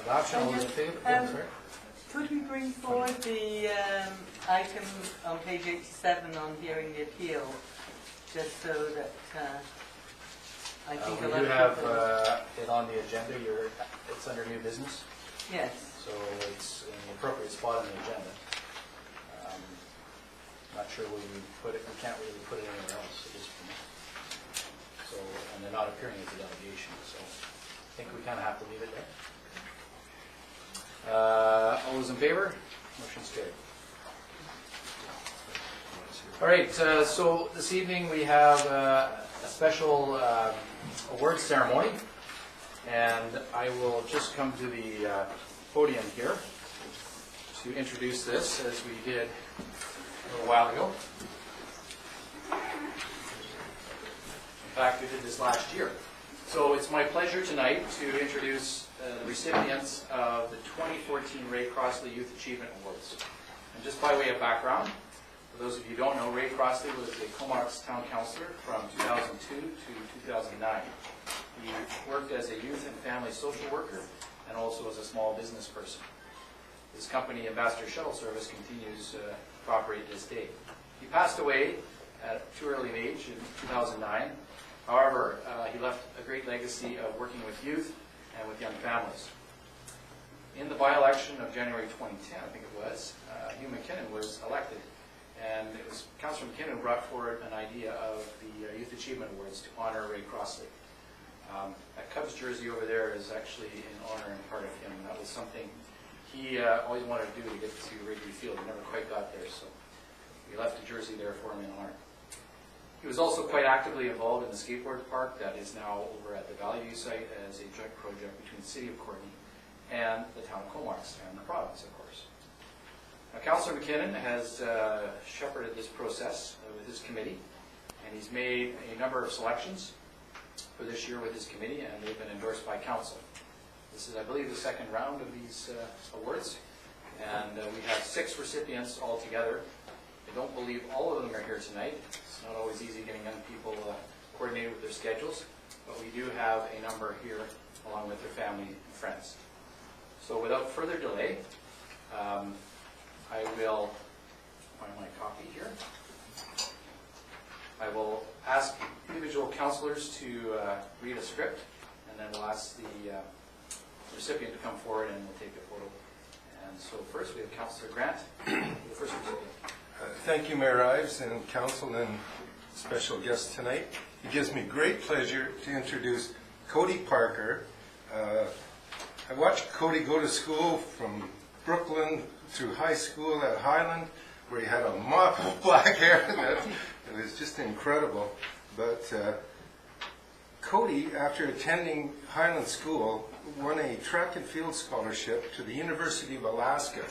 Adoption, all those in favor? Sorry. Could we bring forward the item on page 87 on hearing the appeal, just so that I think a We lot do of have people... it on the agenda. It's under new business, Yes. so it's in the appropriate spot on the agenda. Not sure where we put it. We can't really put it anywhere else at this point. So, and they're not appearing as a delegation, so I think we kind of have to leave it there. All those in favor? Motion's carried. All right, so this evening we have a special award ceremony, and I will just come to the podium here to introduce this as we did a little while ago. In fact, we did this last year. So it's my pleasure tonight to introduce the recipients of the 2014 Ray Crossley Youth Achievement Awards. And just by way of background, for those of you who don't know, Ray Crossley was a Comox Town Councillor from 2002 to 2009. He worked as a youth and family social worker and also as a small business person. His company, Ambassador Shuttle Service, continues to operate to this day. He passed away at too early an age in 2009. However, he left a great legacy of working with youth and with young families. In the by-election of January 2010, I think it was, Hugh McKinnon was elected. And it was Councillor McKinnon who brought forward an idea of the Youth Achievement Awards to honor Ray Crossley. That Cubs jersey over there is actually in honor and part of him. That was something he always wanted to do to get to Wrigley Field. He never quite got there, so we left a jersey there for him in honor. He was also quite actively involved in the skateboard park that is now over at the Valley View site as a joint project between the City of Courtenay and the town of Comox and the province, of course. Now, Councillor McKinnon has shepherded this process with his committee, and he's made a number of selections for this year with his committee, and they've been endorsed by council. This is, I believe, the second round of these awards, and we have 6 recipients altogether. I don't believe all of them are here tonight. It's not always easy getting young people coordinated with their schedules, but we do have a number here along with their family and friends. So without further delay, I will find my copy here. I will ask individual councillors to read a script, and then we'll ask the recipient to come forward and we'll take a photo. And so first we have Councillor Grant, the first recipient. Thank you, Mayor Ives and council and special guests tonight. It gives me great pleasure to introduce Cody Parker. I watched Cody go to school from Brooklyn through high school at Highland, where he had a mop of black hair. It was just incredible. But Cody, after attending Highland School, won a track and field scholarship to the University of Alaska.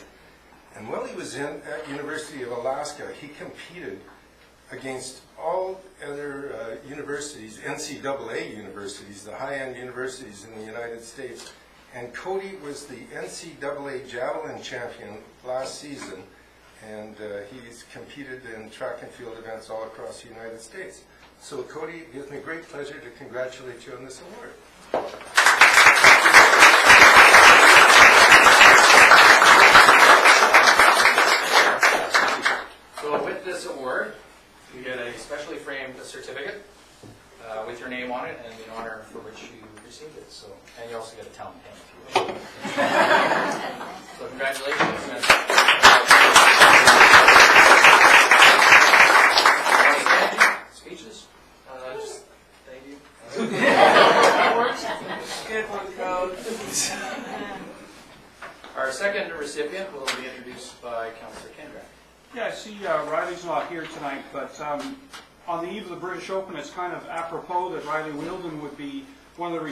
And while he was at University of Alaska, he competed against all other universities, NCAA universities, the high-end universities in the United States. And Cody was the NCAA javelin champion last season, and he's competed in track and field events all across the United States. So Cody, it gives me great pleasure to congratulate you on this award. So with this award, you get a specially framed certificate with your name on it and the honor for which you received it. So, and you also get a town pen if you will. So congratulations. Speeches? Just thank you. Good one, Code. Our second recipient will be introduced by Councillor Kendrick. Yeah, I see Riley's not here tonight, but on the eve of the British Open, it's kind of apropos that Riley Wielden would be one of the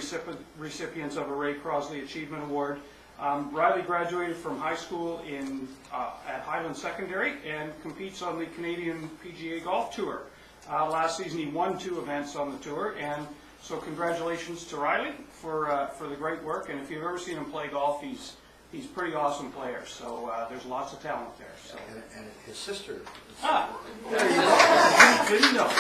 recipients of a Ray Crossley Achievement Award. Riley graduated from high school at Highland Secondary and competes on the Canadian PGA Golf Tour. Last season he won 2 events on the tour, and so congratulations to Riley for the great work. And if you've ever seen him play golf, he's a pretty awesome player. So there's lots of talent there. So. And his sister. There you go. Didn't know.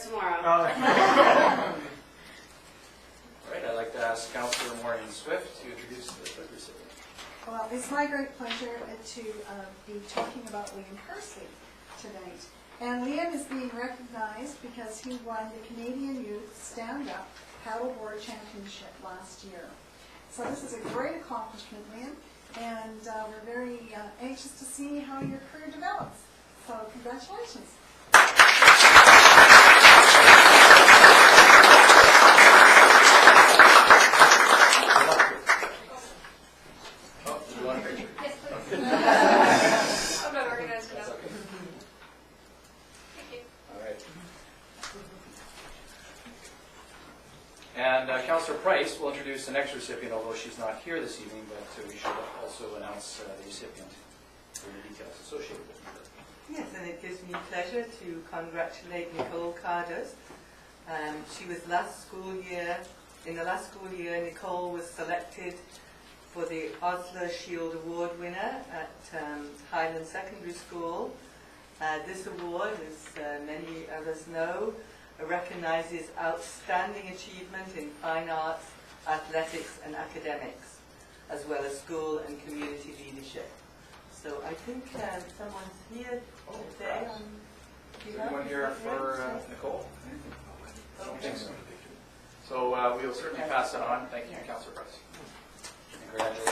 starts tomorrow. All right, I'd like to ask Councillor Maureen Swift to introduce the third recipient. Well, it's my great pleasure to be talking about Liam Persley tonight. And Liam is being recognized because he won the Canadian Youth Stand-Up Paddleboard Championship last year. So this is a great accomplishment, Liam, and we're very anxious to see how your career develops. So congratulations. Oh, do you want a picture? Yes, please. I'm not organized enough. That's okay. Thank you. All right. And Councillor Price will introduce the next recipient, although she's not here this evening, but we should also announce the recipient for the details associated with it. Yes, and it gives me pleasure to congratulate Nicole Cardos. She was in the last school year, Nicole was selected for the Osler Shield Award winner at Highland Secondary School. This award, as many of us know, recognizes outstanding achievement in fine arts, athletics and academics, as well as school and community leadership. So I think someone's here today on Is anyone here for Nicole? I don't think so. So we will certainly pass it on. Thank you, Councillor Price. Congratulations,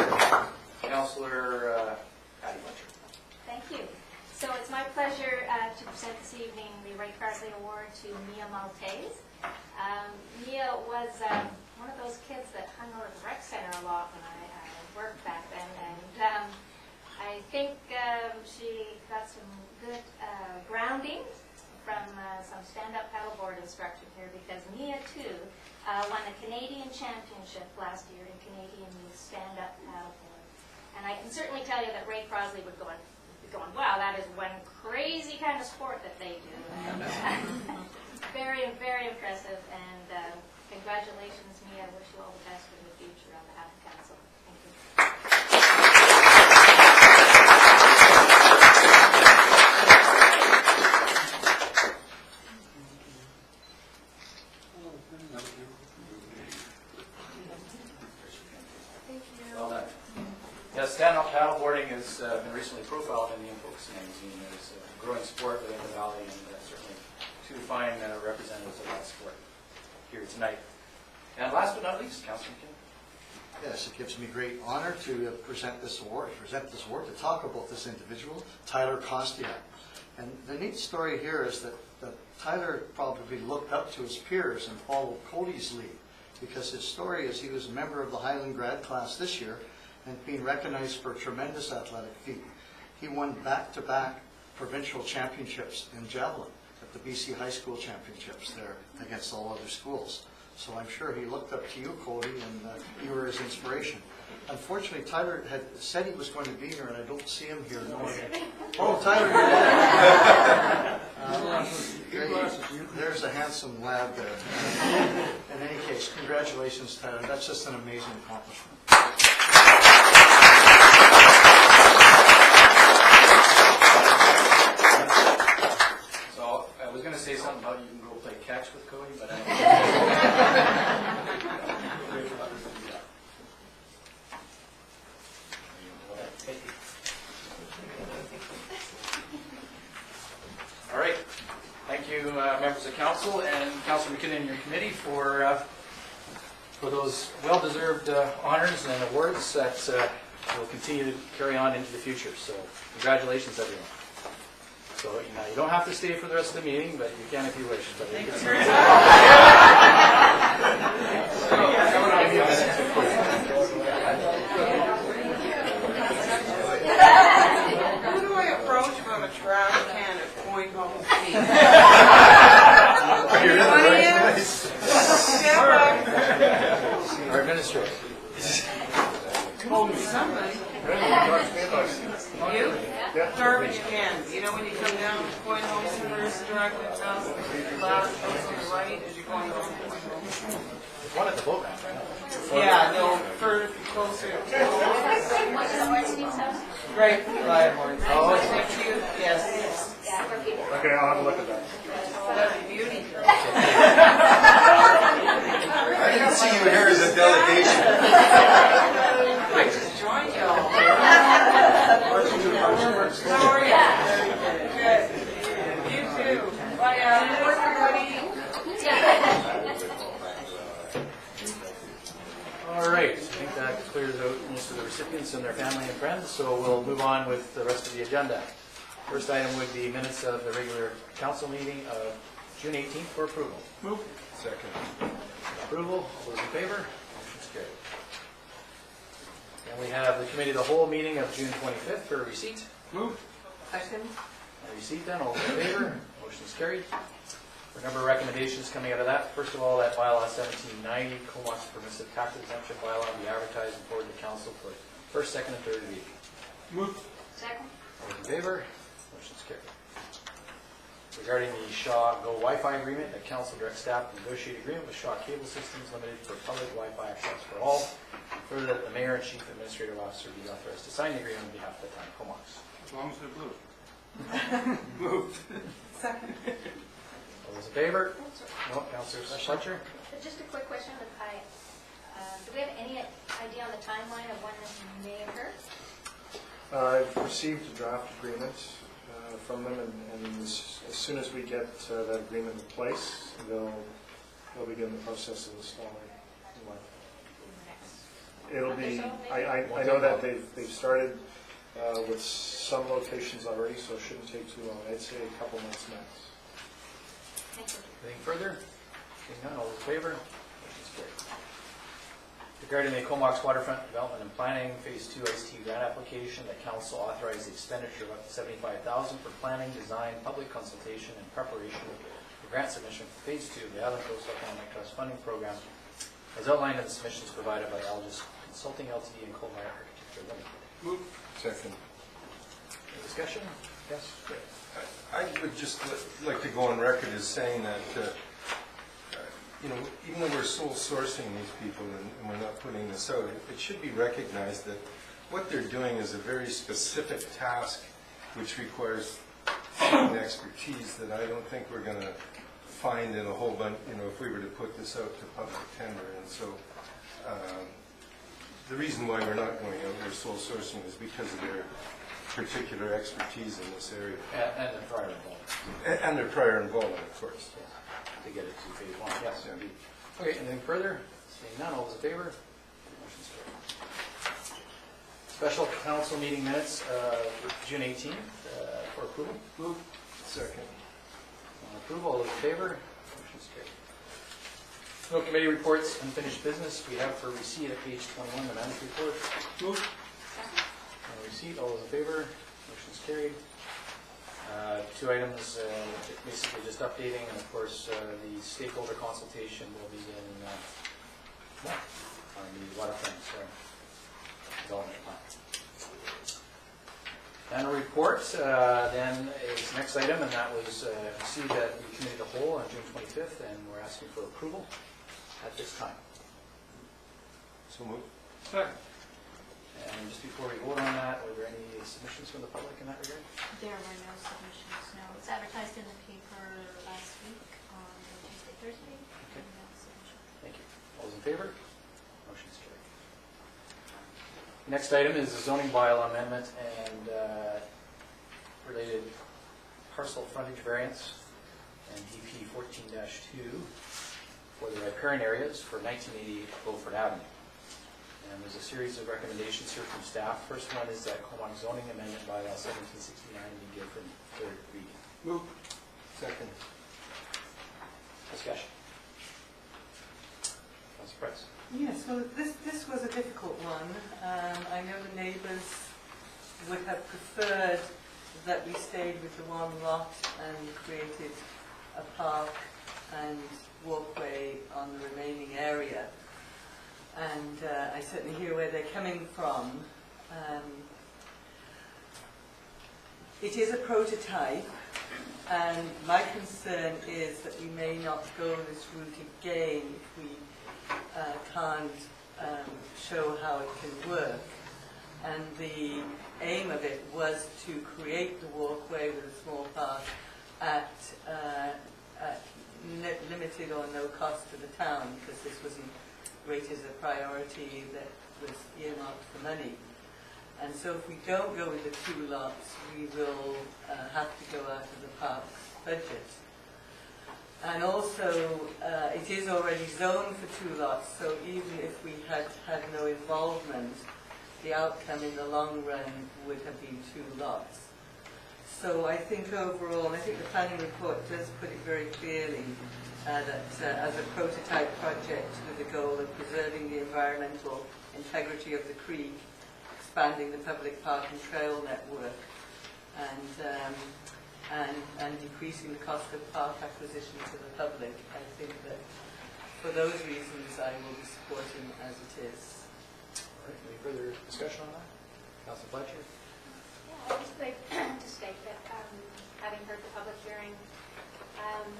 Nicole. Councillor Patty Fletcher. Thank you. So it's my pleasure to present this evening the Ray Carsley Award to Mia Maltese. Mia was one of those kids that hung out at the rec center a lot when I worked back then, and I think she got some good grounding from some stand-up paddleboard instruction here, because Mia too won the Canadian Championship last year in Canadian Youth Stand-Up Paddleboard. And I can certainly tell you that Ray Carsley would be going, wow, that is one crazy kind of sport that they do. And, very, very impressive, and congratulations, Mia. I wish you all the best for the future on behalf of Council. Thank you. Well done. Yeah, stand-up paddleboarding has been recently profiled in the InFocus magazine as a growing sport within the Valley, and certainly two fine representatives of that sport here tonight. And last but not least, Councillor McKinnon. Yes, it gives me great honor to present this award, to talk about this individual, Tyler Kostiak. And the neat story here is that Tyler probably looked up to his peers and followed Cody's lead, because his story is he was a member of the Highland grad class this year and being recognized for a tremendous athletic feat. He won back-to-back provincial championships in javelin at the BC High School Championships there against all other schools. So I'm sure he looked up to you, Cody, and you were his inspiration. Unfortunately, Tyler had said he was going to be here, and I don't see him here. Oh, Tyler, you're there. There's a handsome lad there. In any case, congratulations, Tyler. That's just an amazing accomplishment. So I was going to say something about you can go play catch with Cody, but I don't All right. Thank you, members of council, and Councillor McKinnon and your committee for those well-deserved honors and awards that will continue to carry on into the future. So congratulations, everyone. So you don't have to stay for the rest of the meeting, but you can if you wish. But you can stay. Who do I approach if I'm a trash can at going home with me? You're in the right place. Our administrator. Somebody. You? Garbage cans. You know when you come down, going home, somebody's directed to us, last, right as you're going over. One at the boat ramp, right? Yeah, no, further closer. Right, right. Oh, next to you, yes. Okay, I'll have a look at that. That's a beauty. I didn't see you here as a delegation. I just joined y'all. How are you? Good. You too. Bye, everybody. All right, I think that clears out most of the recipients and their family and friends, so we'll move on with the rest of the agenda. First item would be minutes of the regular council meeting of June 18th for approval. Move. Second. Approval, all those in favor? Motion's carried. And we have the committee of the whole meeting of June 25th for receipt. Move. Second? A receipt then, all those in favor? Motion's carried. A number of recommendations coming out of that. First of all, that bylaw 1790, Comox permissive tax exemption bylaw be advertised and forwarded to council for first, second, and third reading. Move. Second. All those in favor? Motion's carried. Regarding the Shaw Go Wi-Fi agreement, that council directs staff to negotiate agreement with Shaw Cable Systems Limited for public Wi-Fi access for all. Further, that the mayor and chief administrative officer be authorized to sign the agreement on behalf of the town of Comox. As long as they're blue. Move. Second. All those in favor? No, Councillor Fletcher? Just a quick question. Do we have any idea on the timeline of when this may occur? I've received a draft agreement from them, and as soon as we get that agreement in place, they'll begin the process of installing the Wi-Fi. It'll be, I know that they've started with some locations already, so it shouldn't take too long. I'd say a couple months max. Thank you. Anything further? Seeing none, all those in favor? Motion's carried. Regarding the Comox Waterfront Development and Planning Phase 2 ICT grant application, that council authorized the expenditure of up to $75,000 for planning, design, public consultation, and preparation for grant submission for Phase 2 of the Island Coast Economic Trust Funding Program, as outlined in the submissions provided by Algis Consulting Ltd. and Colmar Architecture Limited. Move. Second. Any discussion? Yes? Great. I would just like to go on record as saying that, even though we're sole sourcing these people and we're not putting this out, it should be recognized that what they're doing is a very specific task which requires certain expertise that I don't think we're going to find in a whole bunch, if we were to put this out to public tender. And so the reason why we're not going out, we're sole sourcing, is because of their particular expertise in this area. And the prior involvement. And their prior involvement, of course. To get it to Phase 1. Yes, indeed. Okay, anything further? Seeing none, all those in favor? Motion's carried. Special council meeting minutes for June 18th for approval. Move. Second. On approval, all those in favor? Motion's carried. No committee reports, unfinished business. We have for receipt at page 21, the manager's report. Move. On receipt, all those in favor? Motion's carried. Two items, basically just updating, and of course, the stakeholder consultation will begin on the waterfront development plan. Annual report then is next item, and that was received at the committee of the whole on June 25th, and we're asking for approval at this time. So moved. Second. And just before we vote on that, were there any submissions from the public in that regard? There were no submissions, no. It was advertised in the paper last week on Tuesday, Thursday. Okay. and no submission. Thank you. All those in favor? Motion's carried. Next item is the zoning bylaw amendment and related parcel frontage variance and DP 14-2 for the riparian areas for 1980 Beaufort Avenue. And there's a series of recommendations here from staff. First one is that Comox zoning amendment bylaw 1769 be given third reading. Move. Second. Discussion. Councilor Price. Yes, well, this was a difficult one. I know the neighbours would have preferred that we stayed with the one lot and created a park and walkway on the remaining area. And I certainly hear where they're coming from. It is a prototype, And my concern is that we may not go this route again if we can't show how it can work. And the aim of it was to create the walkway with a small path at limited or no cost to the town, because this wasn't rated as a priority that was earmarked for money. And so if we don't go with the 2 lots, we will have to go out of the park's budget. And also, it is already zoned for 2 lots, so even if we had had no involvement, the outcome in the long run would have been 2 lots. So I think overall, and I think the planning report does put it very clearly, that as a prototype project with the goal of preserving the environmental integrity of the creek, expanding the public park and trail network, and decreasing the cost of park acquisition to the public. I think that for those reasons I will be supporting as it is. All right, any further discussion on that? Councilor Fletcher? Yeah, I'd just like to state that, having heard the public hearing,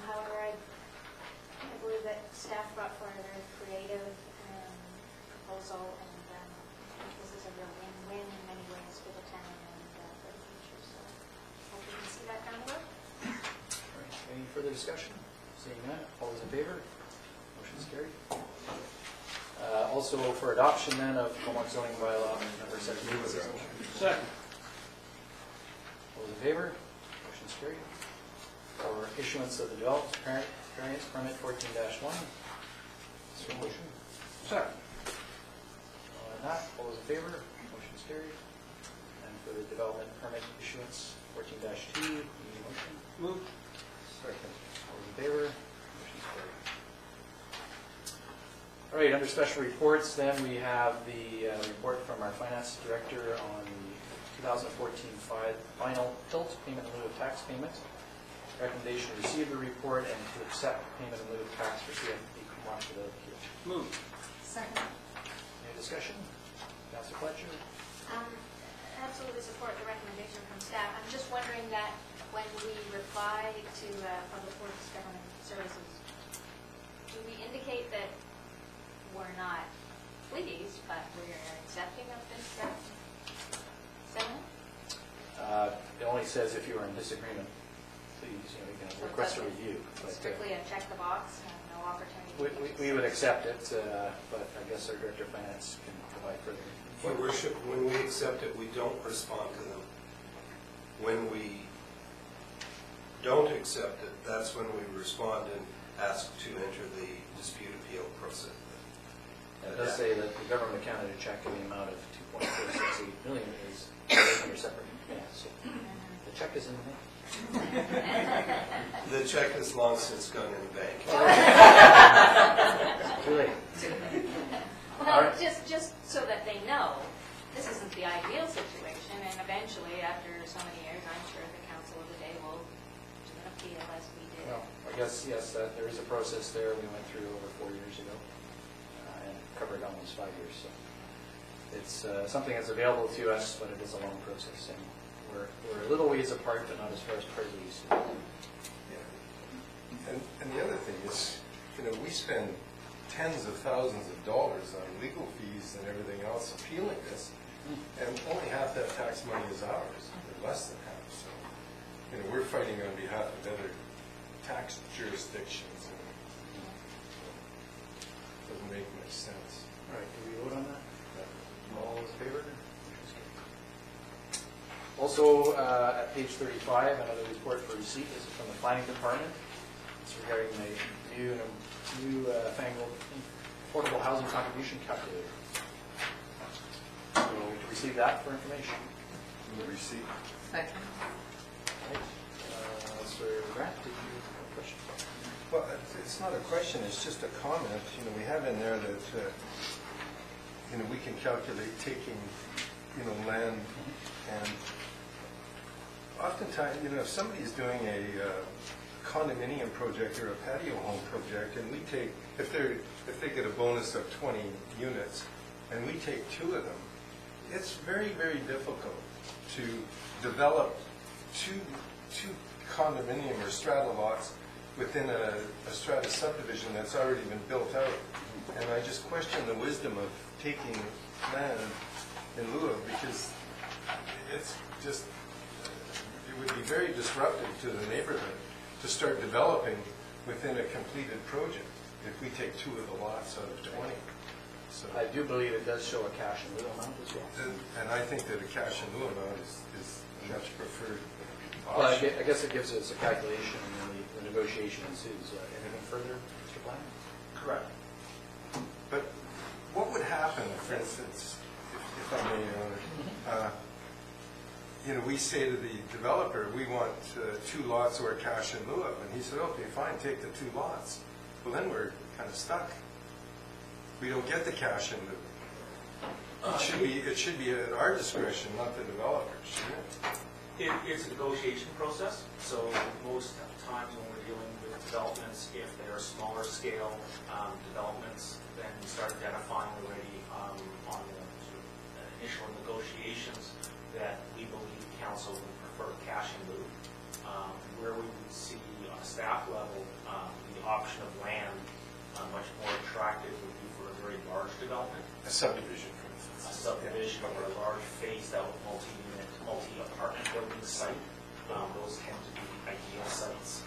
however, I believe that staff brought forward a very creative proposal, and I think this is a real win-win in many ways for the town and for the future. So hope we can see that down the road. All right, any further discussion? Seeing none, all those in favor? Motion's carried. Also for adoption then of Comox zoning bylaw number 17. Second. All those in favor? Motion's carried. For issuance of the developed variance permit 14-1. Is there a motion? Second. On that, all those in favor? Motion's carried. And for the development permit issuance 14-2, need a motion? Move. Second. All those in favor? Motion's carried. All right, under special reports, then we have the report from our finance director on the 2014 final tilt payment in lieu of tax payment. Recommendation to receive the report and to accept payment in lieu of tax for CFP Comox without appeal. Move. Second. Any discussion? Councilor Fletcher? Absolutely support the recommendation from staff. I'm just wondering that when we reply to Public Works Government Services, do we indicate that we're not pleased, but we're accepting of this settlement? It only says if you are in disagreement, please, you can request a review. But, Strictly a check the box and no opportunity. we would accept it, but I guess our director of finance can provide further. Your Worship, when we accept it, we don't respond to them. When we don't accept it, that's when we respond and ask to enter the dispute appeal process. It does say that the government of Canada check in the amount of $2.468 million is under separate. Yeah, so the check is in the bank. The check has long since gone in the bank. Too late. Well, just so that they know, this isn't the ideal situation, and eventually, after so many years, I'm sure the council of the day will do an appeal as we did. Well, I guess, yes, there is a process there we went through over 4 years ago, and covered almost 5 years. So it's something that's available to us, but it is a long process, and we're a little ways apart, but not as far as parties. Yeah. And the other thing is, we spend tens of thousands of dollars on legal fees and everything else appealing this, and only half that tax money is ours, or less than half. So, we're fighting on behalf of other tax jurisdictions, and it doesn't make much sense. All right, do we vote on that? All those in favor? Also, at page 35, another report for receipt is from the planning department. It's regarding the new fangled affordable housing contribution calculator. So to receive that for information. The receipt. Second. Right. Sir Grant, did you have a question? Well, it's not a question, it's just a comment. We have in there that, we can calculate taking, land, and oftentimes, if somebody's doing a condominium project or a patio home project, and we take, if they get a bonus of 20 units, and we take 2 of them, it's very, very difficult to develop two condominium or strata lots within a strata subdivision that's already been built out. And I just question the wisdom of taking land in lieu of, because it's just, it would be very disruptive to the neighborhood to start developing within a completed project if we take 2 of the lots out of 20. So, I do believe it does show a cash in lieu amount as well. and I think that a cash in lieu amount is a much preferred Well, I option. guess it gives us a calculation and then the negotiation ensues. Anything further, Mr. Bland? Correct. But what would happen, for instance, if I may, Your Honor, you know, we say to the developer, we want 2 lots or cash in lieu of, and he said, okay, fine, take the 2 lots. Well, then we're kind of stuck. We don't get the cash in lieu. It should be at our discretion, not the developer's, shouldn't it? It's a negotiation process, so most times when we're dealing with developments, if they are smaller scale developments, then we start identifying already on the sort of initial negotiations that we believe council would prefer cash in lieu. Where we would see on a staff level the option of land much more attractive would be for a very large development. A subdivision, for A instance. subdivision or a large phased out multi-unit, multi-apartment building site. Those tend to be ideal sites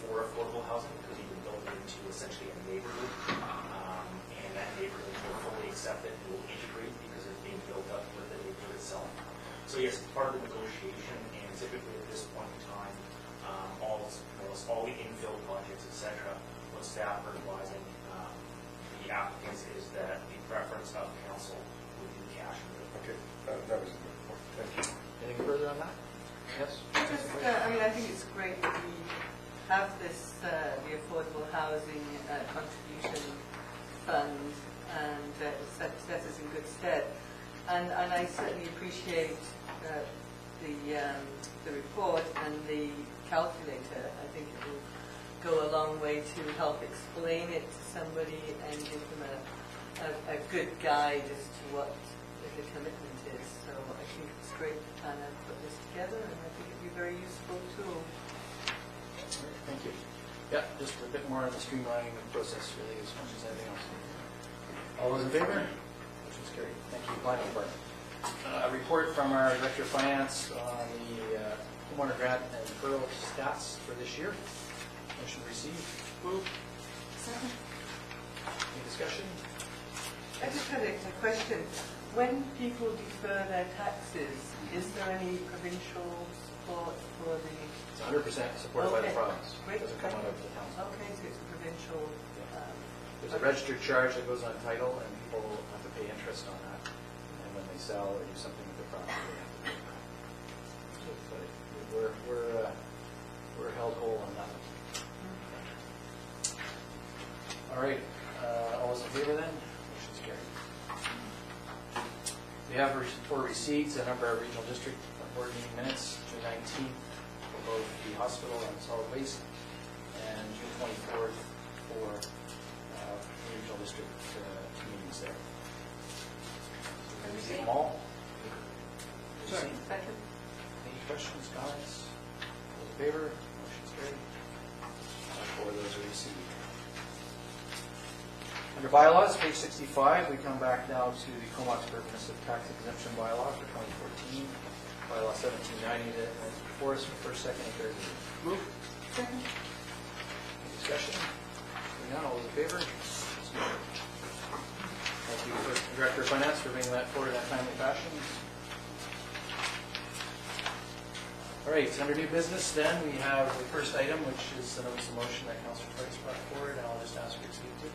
for affordable housing because you can build it into essentially a neighborhood. And that neighborhood will fully accept it and will integrate because it's being built up with the neighborhood itself. So yes, it's part of the negotiation, and typically at this point in time, almost all the infill projects, et cetera, what staff are advising the applicants is that the preference of council would be cash in lieu. Okay, that was a good point. Thank you. Anything further on that? Yes? I mean, I think it's great that we have this, the Affordable Housing Contribution Fund, and it set us in good stead. And I certainly appreciate the report and the calculator. I think it will go a long way to help explain it to somebody and give them a good guide as to what the commitment is. So I think it's great to kind of put this together, and I think it'd be a very useful tool. Thank you. Yeah, just a bit more on the streamlining of the process really as much as anything else. All those in favor? Motion's carried. Thank you, Planning Department. A report from our Director of Finance on the homeowner grant and referral stats for this year. Motion received. Move. Second. Any discussion? I just had a question. When people defer their taxes, is there any provincial support for the... It's 100% supported by the Okay. province. Great. It doesn't come out of the council. Okay, so it's a provincial... There's a registered charge that goes on title, and people have to pay interest on that. And when they sell or do something with their property, they have to pay that. But we're held whole on that one. All right, all those in favor then? Motion's carried. We have for receipts a number of regional district board meeting minutes, June 19th for both the hospital and solid waste, and June 24th for regional district meetings there. Have you seen them all? Second. Any questions, comments? All in favor? Motion's carried. Four of those are received. Under bylaws, page 65, we come back now to the Comox Permissive Tax Exemption Bylaw for 2014. Bylaw 1790 that is before us for first, second, and third reading. Move. Second. Any discussion? Hearing none, all those in favor? Thank you, Director of Finance, for bringing that forward in that timely fashion. All right, under new business then, we have the first item, which is the notice of motion that Councillor Price brought forward, and I'll just ask you to speak to.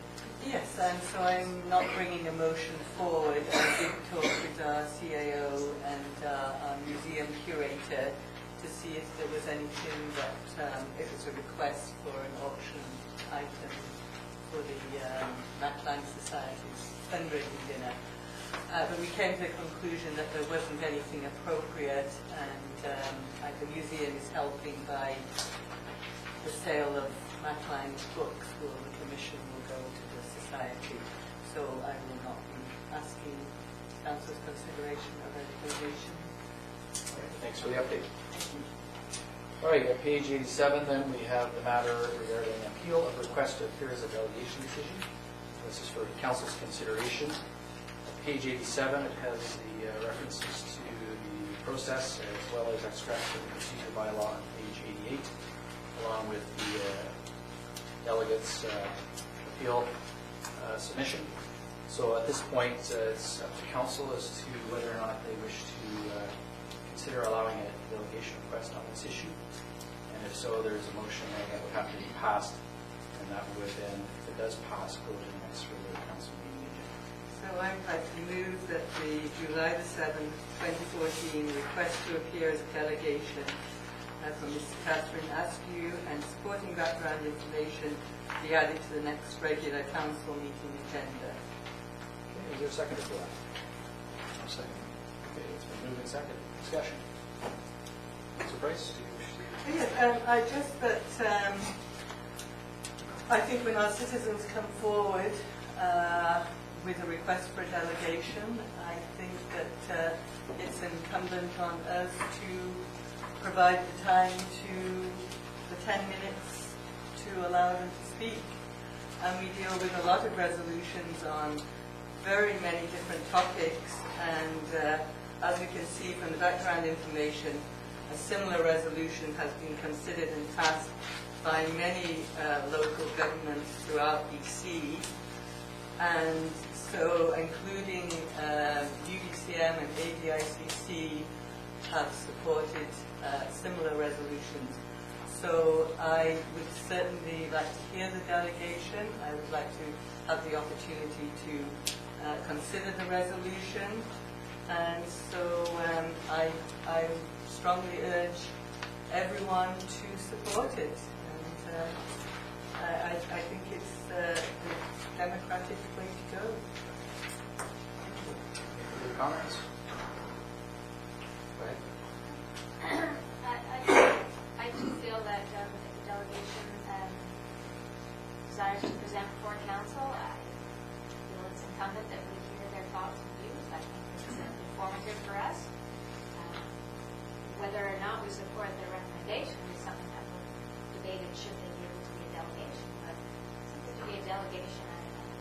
Yes, and so I'm not bringing a motion forward. I did talk with our CAO and our museum curator to see if there was anything that, if it's a request for an auction item for the Mackline Society's fundraising dinner. But we came to the conclusion that there wasn't anything appropriate, and the museum is helping by the sale of Mackline's books, where the commission will go to the society. So I will not be asking council's consideration of any donation. All right, thanks for the update. All right, at page 87 then, we have the matter regarding appeal of request to appear as a delegation decision. This is for council's consideration. At page 87, it has the references to the process as well as extracts from the procedure bylaw on page 88, along with the delegates' appeal submission. So at this point, it's up to council as to whether or not they wish to consider allowing a delegation request on this issue. And if so, there's a motion that would have to be passed, and that would then, if it does pass, go to the next regular council meeting agenda. So I'd like to move that the July the 7th, 2014 request to appear as a delegation from Mrs. Catherine Askew and supporting background information be added to the next regular council meeting agenda. Okay, is there a second for that? I'll second. Okay, it's been moved and seconded. Discussion. Councilor Price, do you wish to? Yes, I just that I think when our citizens come forward with a request for a delegation, I think that it's incumbent on us to provide the time to the 10 minutes to allow them to speak. And we deal with a lot of resolutions on very many different topics, and as you can see from the background information, a similar resolution has been considered and passed by many local governments throughout BC, and so including UBCM and ADICC have supported similar resolutions. So I would certainly like to hear the delegation. I would like to have the opportunity to consider the resolution, and so I strongly urge everyone to support it. And I think it's the democratic way to go. Any further comments? Go ahead. I do feel that the delegation desires to present before council. I feel it's incumbent that we hear their thoughts and views. I think it's informative for us. Whether or not we support their recommendation is something that we'll debate, and should they be able to be a delegation. But simply to be a delegation, I think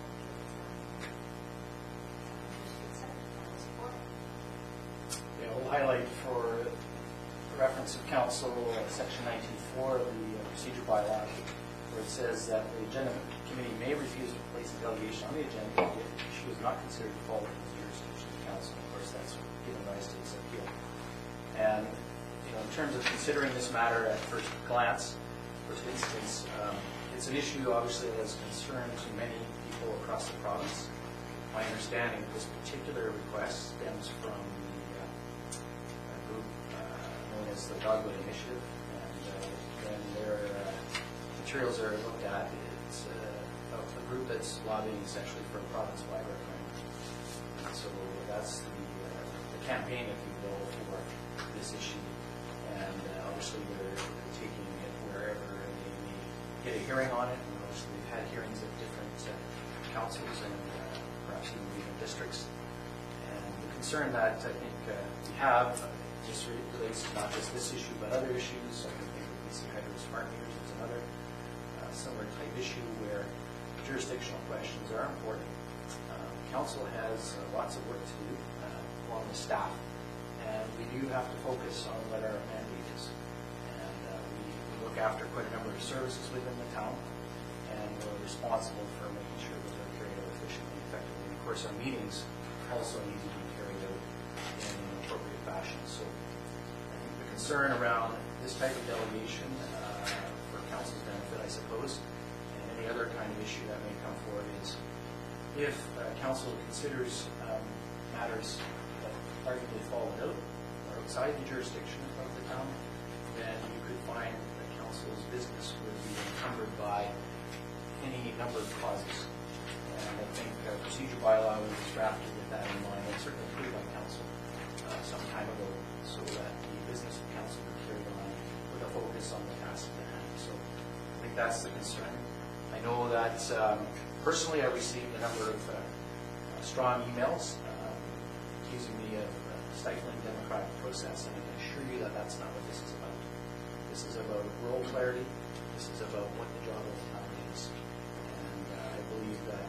it's I will support it. Yeah, we'll highlight for reference of council section 19.4 of the procedure bylaw, where it says that the agenda committee may refuse to place a delegation on the agenda if the issue is not considered to fall within the jurisdiction of the council. Of course, that's given rise to this appeal. And in terms of considering this matter at first glance, first instance, it's an issue obviously that is concern to many people across the province. My understanding of this particular request stems from the group known as the Dogwood Initiative, and when their materials are looked at, it's a group that's lobbying essentially for a province-wide referendum. And so that's the campaign, if you will, for this issue. And obviously they're taking it wherever they may get a hearing on it. And obviously we've had hearings at different councils and perhaps even regional districts. And the concern that I think we have just relates to not just this issue but other issues. I can think of BC Hydro smart meters as another similar type issue where jurisdictional questions are important. Council has lots of work to do along with staff. And we do have to focus on what our mandate is. And we look after quite a number of services within the town, and we're responsible for making sure that they're carried out efficiently and effectively. And of course, our meetings also need to be carried out in an appropriate fashion. So I think the concern around this type of delegation for council's benefit, I suppose, and any other kind of issue that may come forward is if council considers matters arguably fallen out or outside the jurisdiction of the town, then you could find that council's business would be encumbered by any number of causes. And I think procedure bylaw was drafted with that in mind, and certainly approved by council some time ago, so that the business of council would carry on with a focus on the task at hand. So I think that's the concern. I know that personally I received a number of strong emails accusing me of stifling democratic process, and I can assure you that that's not what this is about. This is about role clarity. This is about what the job of the town is. And I believe that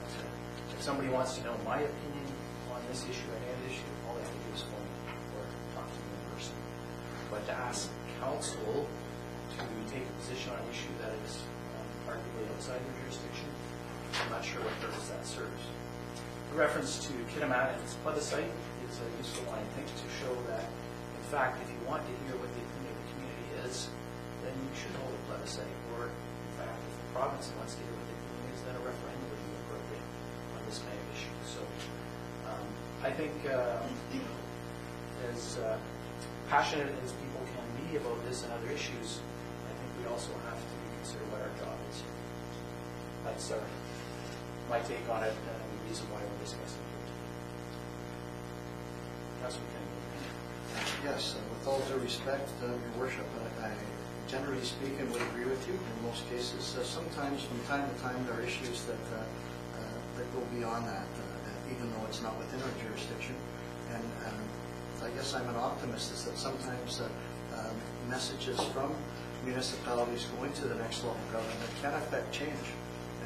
if somebody wants to know my opinion on this issue or any other issue, all they have to do is phone me or talk to me in person. But to ask council to take a position on an issue that is arguably outside your jurisdiction, I'm not sure what purpose that serves. The reference to Kitimat and its plebiscite is a useful one, I think, to show that, in fact, if you want to hear what the opinion of the community is, then you should hold a plebiscite. Or, in fact, if the province wants to hear what the opinion is, then a referendum would be appropriate on this kind of issue. So, I think, as passionate as people can be about this and other issues, I think we also have to consider what our job is. That's my take on it and the reason why we're discussing it. Councilor Kennedy. Yes, with all due respect, Your Worship, I generally speaking would agree with you in most cases. Sometimes, from time to time, there are issues that go beyond that, even though it's not within our jurisdiction. And I guess I'm an optimist, is that sometimes messages from municipalities going to the next level of government can affect change.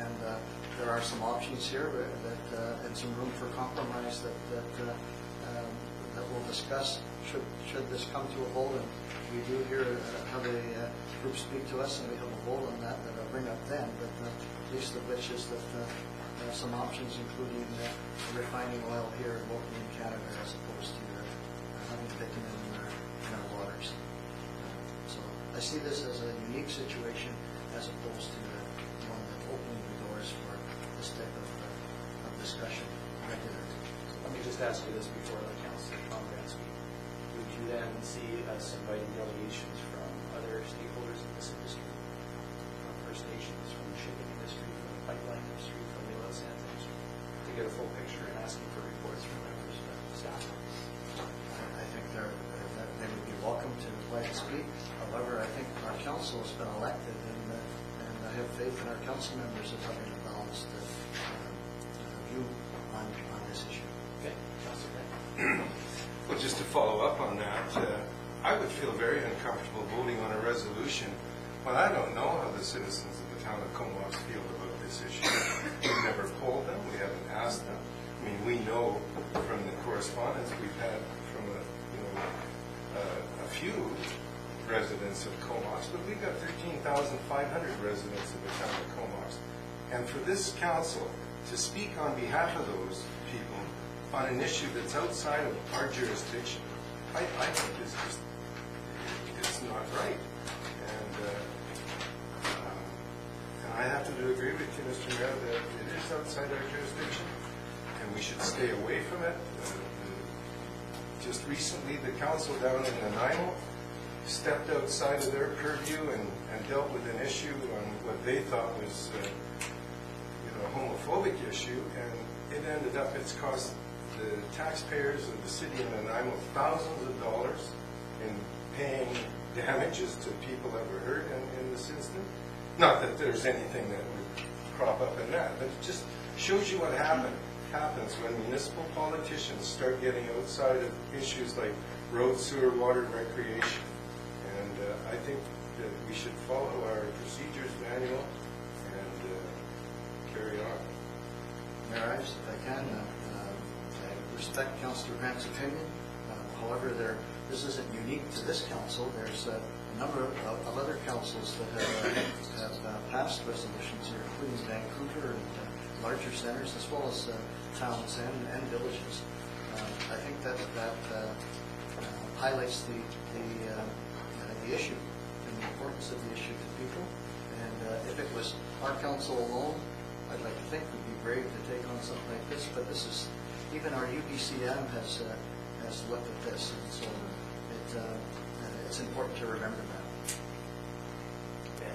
And there are some options here and some room for compromise that we'll discuss should this come to a vote. And we do hear have a group speak to us, and we have a vote on that I'll bring up then. But least of which is that some options, including refining oil here locally in Canada, as opposed to having bitumen in our waters. So I see this as a unique situation, as opposed to one that opening the doors for this type of discussion regularly. Let me just ask you this before the Councilor Conrad speak. Would you then see us inviting delegations from other stakeholders in this industry, from First Nations, from the shipping industry, from the pipeline industry, from the oil sands industry, to get a full picture and asking for reports from members of staff? I think they would be welcome to apply and speak. However, I think our council has been elected, and I have faith in our council members of having a balanced view on this issue. Okay, Councilor. Well, just to follow up on that, I would feel very uncomfortable voting on a resolution when I don't know how the citizens of the town of Comox feel about this issue. We've never polled them, we haven't asked them. I mean, we know from the correspondence we've had from a few residents of Comox, but we've got 13,500 residents of the town of Comox. And for this council to speak on behalf of those people on an issue that's outside of our jurisdiction, I think is just, it's not right. And I have to agree with you, Mr. Mayor, that it is outside our jurisdiction, and we should stay away from it. Just recently, the council down in Nanaimo stepped outside of their purview and dealt with an issue on what they thought was a homophobic issue, and it ended up, it's cost the taxpayers of the city of Nanaimo thousands of dollars in paying damages to people that were hurt in this instance. Not that there's anything that would crop up in that, but it just shows you what happens when municipal politicians start getting outside of issues like road, sewer, water, recreation. And I think that we should follow our procedures manual and carry on. Mayor Ives, if I can, I respect Councillor Grant's opinion. However, this isn't unique to this council. There's a number of other councils that have passed resolutions here, including Vancouver and larger centres, as well as towns and villages. I think that highlights the issue and the importance of the issue to people. And if it was our council alone, I'd like to think we'd be brave to take on something like this. But this is, even our UBCM has looked at this, and so it's important to remember that.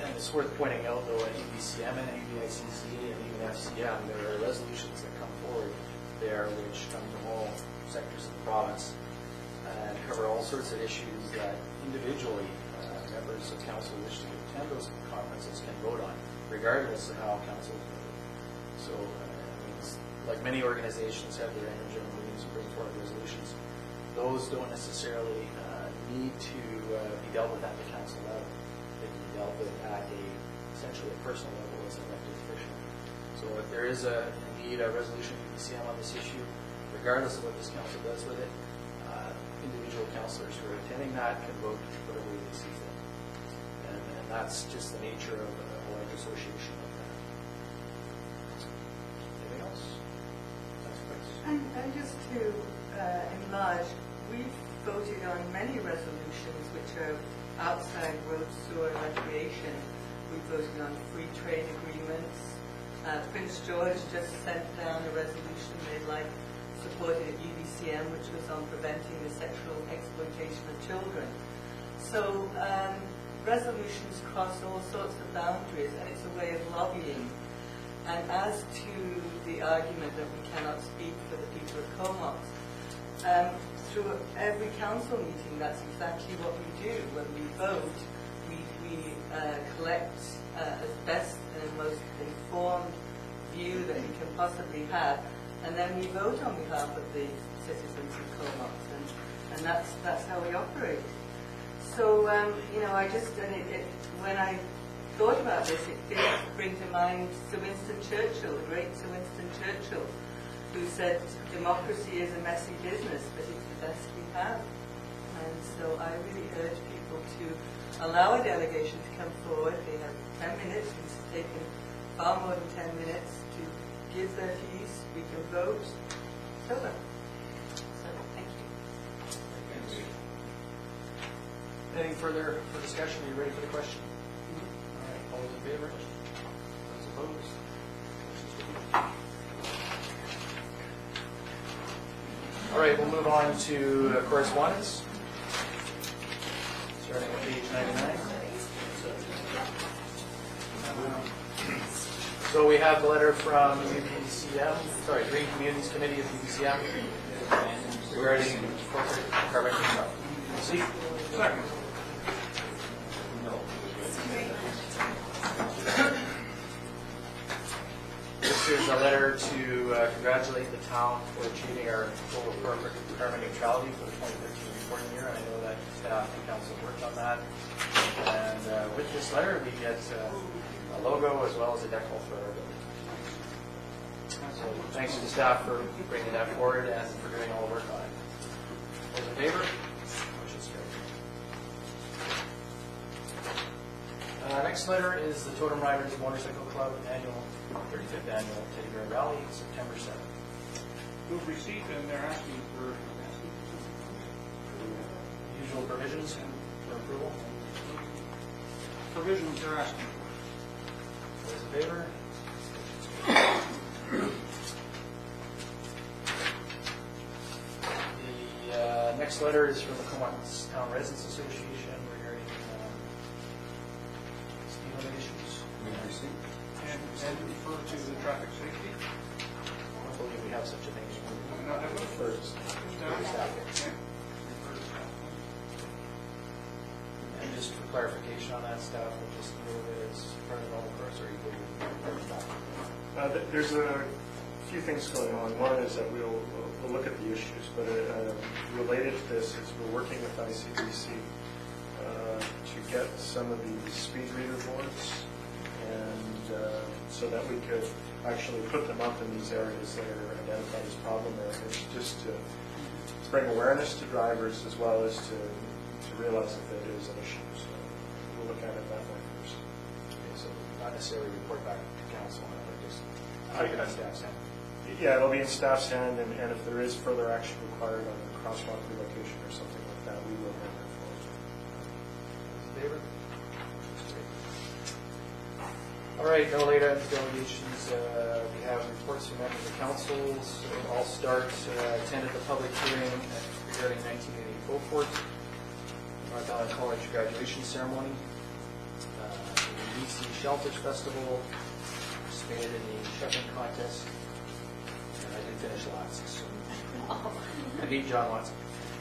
And it's worth pointing out, though, at UBCM and UBICC and even FCM, there are resolutions that come forward there which come from all sectors of the province and cover all sorts of issues that individually members of council wishing to attend those conferences can vote on, regardless of how council voted. So, like many organizations have their annual general meetings and bring forward resolutions, those don't necessarily need to be dealt with at the council level. dealt with at essentially a personal level as an elected official. So if there is indeed a resolution from UBCM on this issue, regardless of what this council does with it, individual councillors who are attending that can vote whatever way they see fit. And that's just the nature of a large association like that. Anything else? And just to enlarge, we've voted on many resolutions which are outside road, sewer, and recreation. We've voted on free trade agreements. Prince George just sent down a resolution they'd like supported at UBCM, which was on preventing the sexual exploitation of children. So resolutions cross all sorts of boundaries, and it's a way of lobbying. And as to the argument that we cannot speak for the people of Comox, through every council meeting, that's exactly what we do. When we vote, we collect as best and most informed view that we can possibly have, and then we vote on behalf of the citizens of Comox, and that's how we operate. So I just when I thought about this, it did bring to mind Sir Winston Churchill, the great Sir Winston Churchill, who said, "Democracy is a messy business, but it's the best we have." And so I really urge people to allow a delegation to come forward. They have 10 minutes. It's taken far more than 10 minutes to give their views. We can vote. So, thank you. Anything further for discussion? Are you ready for the question? All right, all those in favor? Those opposed? Motion's defeated. All right, we'll move on to correspondence. Starting at page 99. So we have the letter from Green Communities Committee of UBCM regarding corporate carbon control. See? Second. This is a letter to congratulate the town for achieving our goal of corporate carbon neutrality for the 2013 reporting year. And I know that staff and council worked on that. And with this letter, we get a logo as well as a decal for our building. So thanks to the staff for bringing that forward and for doing all the work on it. Those in favor? Motion's carried. Next letter is the Totem Riders Motorcycle Club 35th Annual Teddy Bear Rally, September 7th. Move receipt, and they're asking for Usual provisions for approval. provisions they're asking for. Those in favor? The next letter is from the Comox Town Residents Association regarding speed limit issues. And refer to the traffic safety. I don't believe we have such a thing. No, that was First. And just for clarification on that stuff, we'll just move it as part of the normal course, or you will There's a few things going on. One is that we'll look at the issues, but related to this is we're working with ICBC to get some of the speed reader boards, and so that we could actually put them up in these areas that are identified as problem areas, just to bring awareness to drivers as well as to realize that it is an issue. So we'll look at it that way first. Okay, so not necessarily report back to council on it, but just take it on staff's hand. Yeah, it'll be in staff's hand, and if there is further action required on a crosswalk relocation or something like that, we will bring that forward. Those in favor? All right, no late items, delegations. We have reports from members of councils. I'll start. Attended the public hearing regarding 1980 Beaufort, North Island College graduation ceremony, the BC Shellfish Festival, participated in the chefing contest, and I did finish last. So I beat John Watson.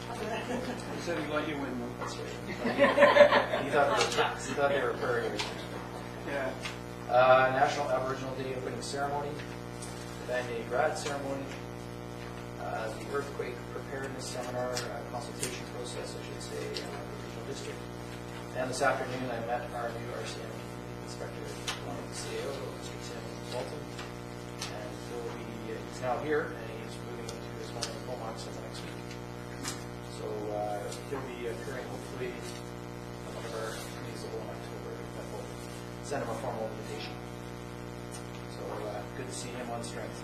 He said he'd let you win them. That's right. He thought they were prairies. Yeah. National Aboriginal Day opening ceremony, the Band-Aid grad ceremony, the earthquake preparedness seminar, consultation process, I should say, the regional district, And this afternoon, I met our new RCM inspector, one of the CAO, Mr. Tim Walton. And he's now here, and he's moving into his home in Comox in the next week. So he'll be appearing hopefully at one of our meetings in October that will send him a formal invitation. So good to see him on strength.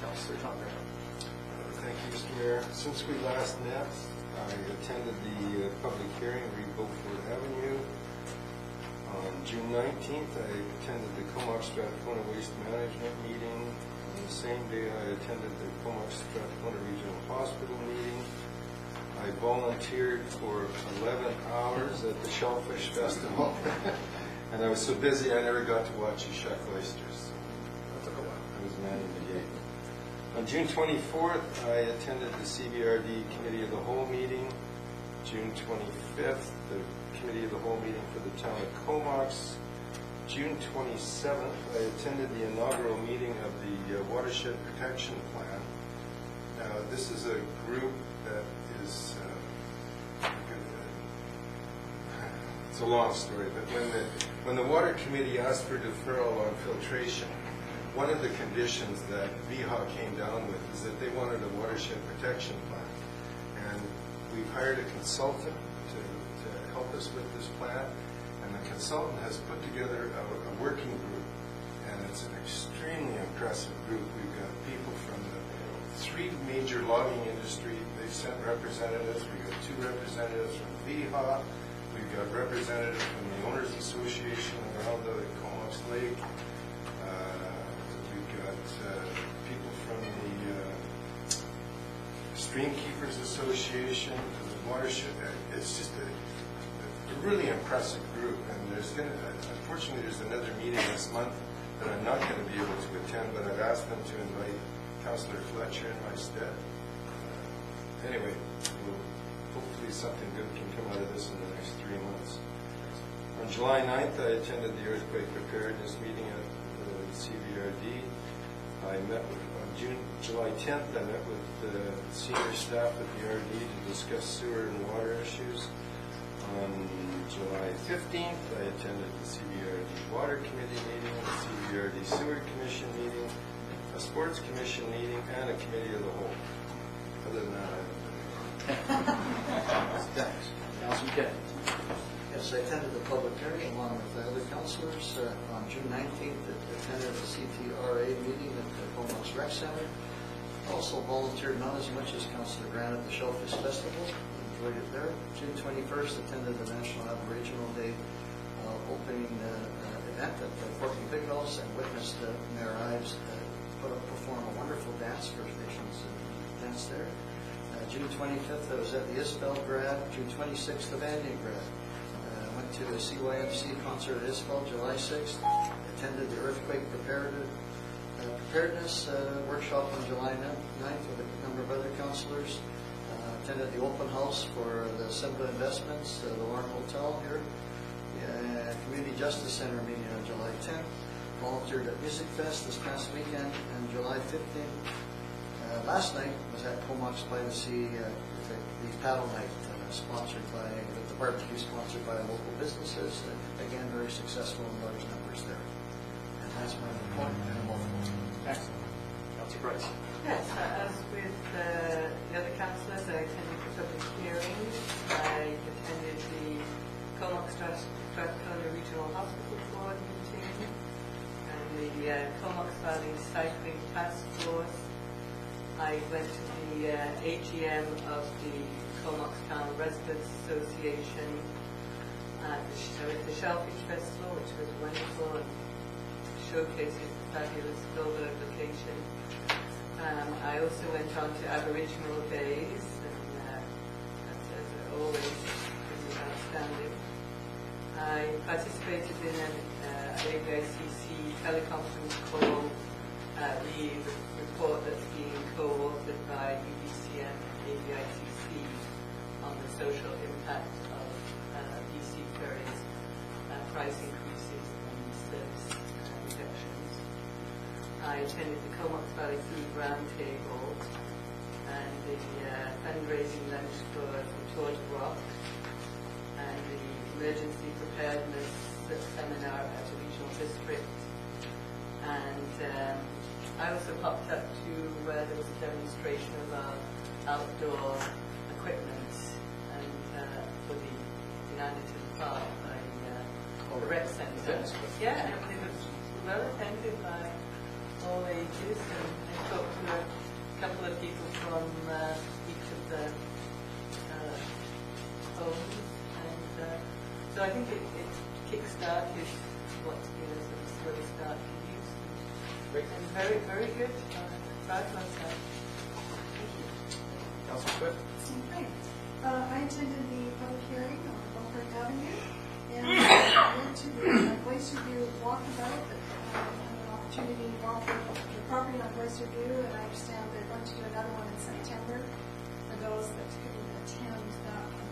Councillor Tom Graham. Thank you, Mr. Mayor. Since we last met, I attended the public hearing at Beaufort Avenue. On June 19th, I attended the Comox Strathcona Waste Management meeting. On the same day, I attended the Comox Strathcona Regional Hospital meeting. I volunteered for 11 hours at the Shellfish Festival. And I was so busy, I never got to watch the shuck oysters. So I was manning the gate. On June 24th, I attended the CBRD Committee of the Whole meeting. June 25th, the Committee of the Whole meeting for the town of Comox. June 27th, I attended the inaugural meeting of the Watershed Protection Plan. Now, this is a group that is, it's a long story, but when the Water Committee asked for deferral on filtration, one of the conditions that VHA came down with is that they wanted a watershed protection plan. And we've hired a consultant to help us with this plan. And the consultant has put together a working group. And it's an extremely impressive group. We've got people from the 3 major logging industry. They've sent representatives. We've got 2 representatives from VHA. We've got representatives from the Owners Association around the Comox Lake. People from the Stream Keepers Association, the Watershed. It's just a really impressive group. And unfortunately, there's another meeting this month that I'm not going to be able to attend, but I've asked them to invite Councillor Fletcher in my stead. Anyway, hopefully something good can come out of this in the next 3 months. On July 9th, I attended the earthquake preparedness meeting at the CBRD. I met July 10th, I met with the senior staff at the RD to discuss sewer and water issues. On July 15th, I attended the CBRD Water Committee meeting, the CBRD Sewer Commission meeting, a Sports Commission meeting, and a Committee of the Whole. Other than that, Thanks. Councillor Kennedy. Yes, I attended the public hearing along with the other councillors. On June 19th, I attended the CTRA meeting at the Comox Rec Center. Also volunteered not as much as Councillor Grant at the Shellfish Festival. Enjoyed it there. June 21st, attended the National Aboriginal Day opening event at the Portland Big House and witnessed Mayor Ives perform a wonderful dance, First Nations dance there. June 25th, I was at the ISPEL grad. June 26th, the Banyan grad. Went to the CYMC concert at ISPEL July 6th. Attended the earthquake preparedness workshop on July 9th with a number of other councillors. Attended the open house for the Simba Investments, the Warren Hotel here. Community Justice Center meeting on July 10th. Volunteered at Music Fest this past weekend and July 15th. Last night was at Comox by the Sea, the paddle night sponsored by, the barbecue sponsored by local businesses. Again, very successful in large numbers there. And that's my report, and I'm off. Excellent. Councillor Price. Yes, as with the other councillors, I attended the public hearing. I attended the Comox Strathcona Regional Hospital Board meeting and the Comox Valley Cycling Task Force. I went to the AGM of the Comox Town Residents Association at the Shellfish Festival, which was wonderful and showcases the fabulous Goulburn location. I also went on to Aboriginal Days, and that's as always pretty outstanding. I participated in an ABICC teleconference call, the report that's being co-authored by UBCM and ABICC on the social impact of BC Ferries price increases and service reductions. I attended the Comox Valley Food Roundtable and the fundraising lunch for Torta Rock. And and the emergency preparedness seminar at the regional district. And I also popped up to where there was a demonstration of our outdoor equipment and for the United Park by the rec centre. Yeah, and it was well attended by all ages, and I talked to a couple of people from each of the homes, and so I think it kick-started what sort of slow start to use. And very, very good. Proud of myself. Thank you. Councilor Swift? Great. I attended the public hearing on Beaufort Avenue, and I went to the Glacier View walkabout. I had an opportunity to walk the property on Glacier View, and I understand they're going to do another one in September for those that couldn't attend that one.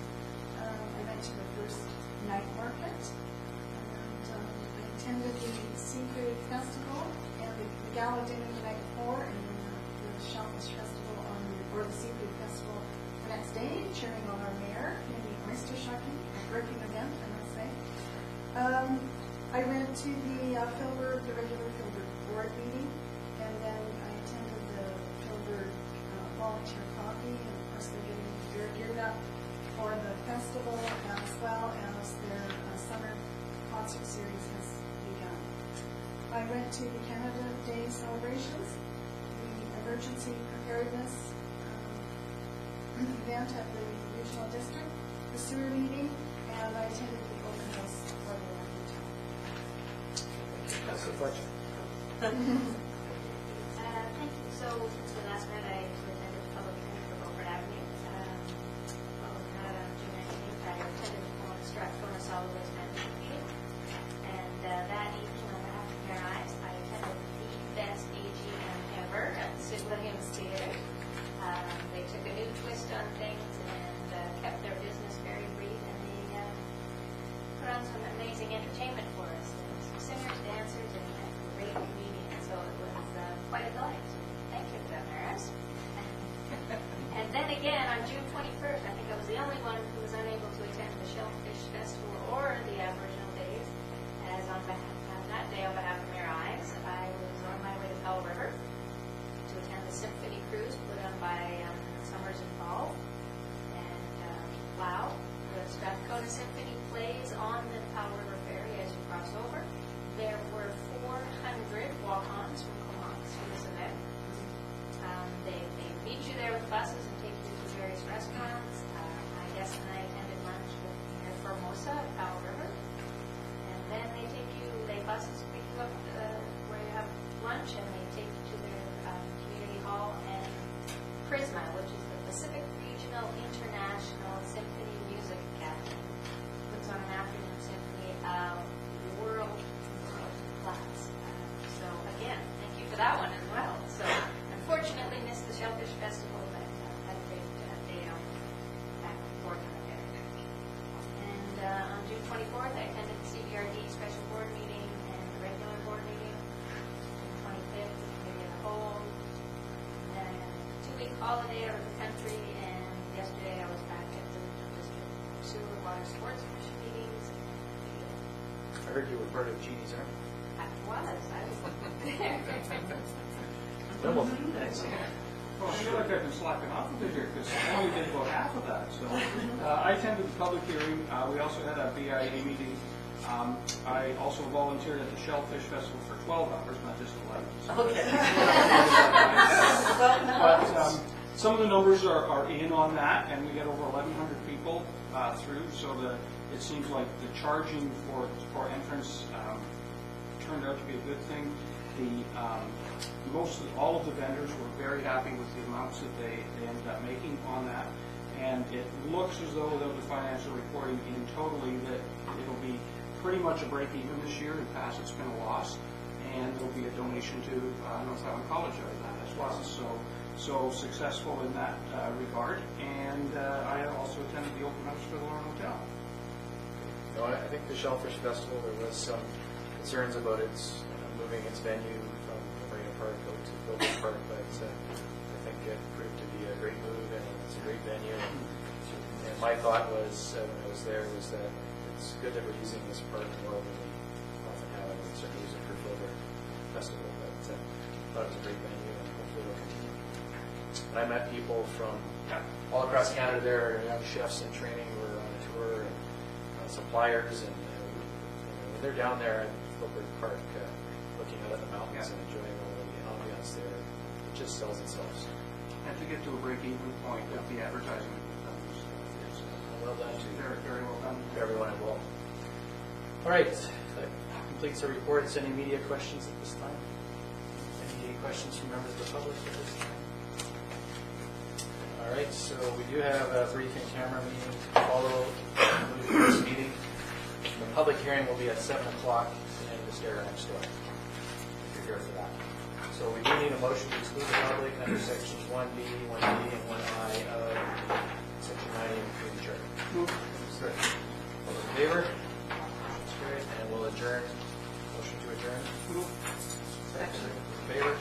I went to the first night market, and I attended the Seafood Festival and the gala dinner the night before, and the Shellfish Festival or the Seafood Festival the next day, cheering on our mayor in the oyster shucking, a working event, I must say. I went to the regular Filbert board meeting, and then I attended the Filbert volunteer coffee, and of course they're getting very geared up for the festival as well as their summer concert series has begun. I went to the Canada Day celebrations, the emergency preparedness event at the regional district, the sewer meeting, and I attended the open house for the hotel. Councilor Fletcher? Thank you. So since we last met, I attended the public hearing for Beaufort Avenue. On June 19th, I attended the Strathcona Solid Waste Management meeting. And that evening, on behalf of Mayor Ives, I attended the best AGM ever at the Sid Williams Theatre. They took a new twist on things and kept their business very brief, and they put on some amazing entertainment for us. Some singers, dancers, and a great comedian. So it was quite a delight. So thank you for that, Maris. And then again, on June 21st, I think I was the only one who was unable to attend the Shellfish Festival or the Aboriginal Days. As on that day, on behalf of Mayor Ives, I was on my way to Powell River to attend the Symphony Cruise put on by Summers and Fall. And wow, the Strathcona Symphony plays on the Powell River Ferry as you cross over. There were 400 walk-ons from Comox for this event. They meet you there with the buses and take you to various restaurants. My guest and I attended lunch with Mayor Formosa at Powell River. And then buses pick you up where you have lunch, and they take you to their community hall. And Prisma, which is the Pacific Regional International Symphony Music Academy, puts on an afternoon symphony world class. So again, thank you for that one as well. So unfortunately missed the Shellfish Festival, but had a great day out back and forth on there. And on June 24th, I attended the CBRD special board meeting and the regular board meeting. June 25th, the committee of the whole. And then a 2-week holiday over the country, and yesterday I was back at the district sewer water sports commission meetings. I heard you were part of Jeannie's Army. I was there. Well, thanks. Well, I feel like I've been slacking off a bit here because I only did about half of that. So I attended the public hearing. We also had a BIA meeting. I also volunteered at the Shellfish Festival for 12 hours, not just 11. Okay. But some of the numbers are in on that, and we get over 1,100 people through. So it seems like the charging for entrance turned out to be a good thing. All of the vendors were very happy with the amounts that they ended up making on that, and it looks as though without the financial reporting in totally that it'll be pretty much a break even this year. In the past it's been a loss, and there'll be a donation to North Island College out of that as well. So successful in that regard, and I also attended the open house for the Lorne Hotel. No, I think the Shellfish Festival, there was some concerns about its moving its venue from Marina Park out to Philbert Park, but I think it proved to be a great move, and it's a great venue. And my thought was, when I was there, was that it's good that we're using this park more than we often have. I would certainly use it for Filbert Festival, but thought it was a great venue and hopefully it'll continue. And I met people from all across Canada there, young chefs in training who were on a tour, and suppliers, and when they're down there at Filbert Park, looking out at the mountains and enjoying all the ambiance there, it just sells itself. And to get to a break-even point with the advertising, is Well done to very, very well done. everyone involved. All right, that completes the report. Any media questions at this time? Any questions from members of the public at this time? All right, so we do have a brief in-camera meeting to follow this meeting. The public hearing will be at 7 o'clock in the stair next door, if you're here for that. So we do need a motion to exclude the public under sections 1B, 1D, and 1I of section 90 of the charter. All in favor? That's great, and we'll adjourn. Motion to adjourn. Second. In favor?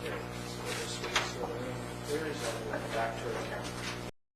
Carried. So we'll just wait till the room clears, and we'll come back